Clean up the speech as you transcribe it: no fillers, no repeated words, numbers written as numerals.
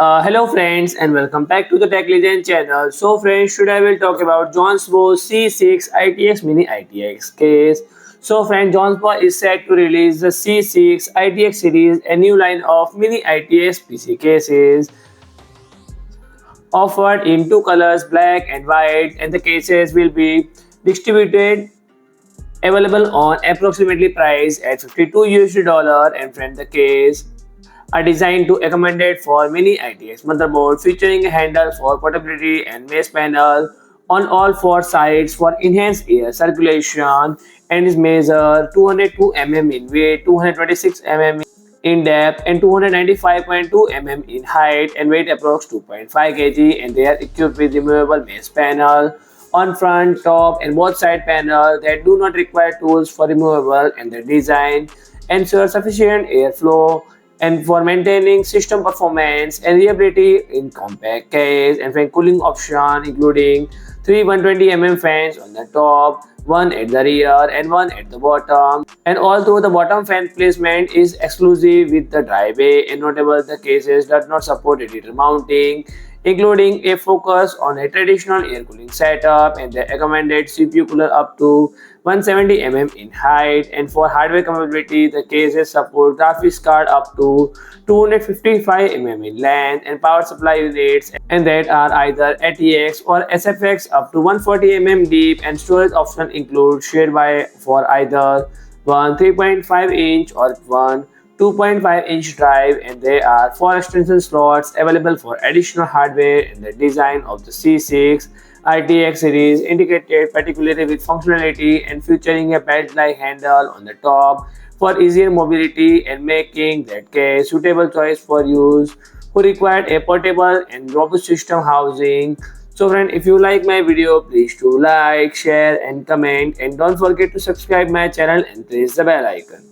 Hello friends and welcome back to the Tech Legend channel. So friends, today I will talk about Johnson C6 ITX Mini ITX case. So friends, Johnson is set to release the C6 ITX series, a new line of mini ITX PC cases offered in two colors, black and white, and the cases will be distributed available on approximately price at 52 USD dollar. And friend, the case are designed to accommodate for mini ITX motherboard, featuring a handle for portability and mesh panel on all four sides for enhanced air circulation, and is measured 202 mm in weight, 226 mm in depth, and 295.2 mm in height, and weight approx 2.5 kg. And they are equipped with removable mesh panel on front, top, and both side panel that do not require tools for removal, and their design ensures sufficient airflow and for maintaining system performance and reliability in compact case. And fan cooling option including three 120 mm fans on the top, one at the rear and one at the bottom. And although the bottom fan placement is exclusive with the driveway, and notable the cases does not support editor mounting, including a focus on a traditional air cooling setup, and the recommended CPU cooler up to 170 mm in height. And for hardware compatibility, the cases support graphics card up to 255 mm in length, and power supply units and that are either ATX or SFX up to 140 mm deep. And storage option include shared by for either one 3.5 inch or one 2.5-inch drive, and there are four extension slots available for additional hardware. And the design of the C6 ITX series indicated particularly with functionality and featuring a belt-like handle on the top for easier mobility, and making that case suitable choice for use who required a portable and robust system housing. So friend, if you like my video, please do like, share and comment, and don't forget to subscribe my channel and press the bell icon.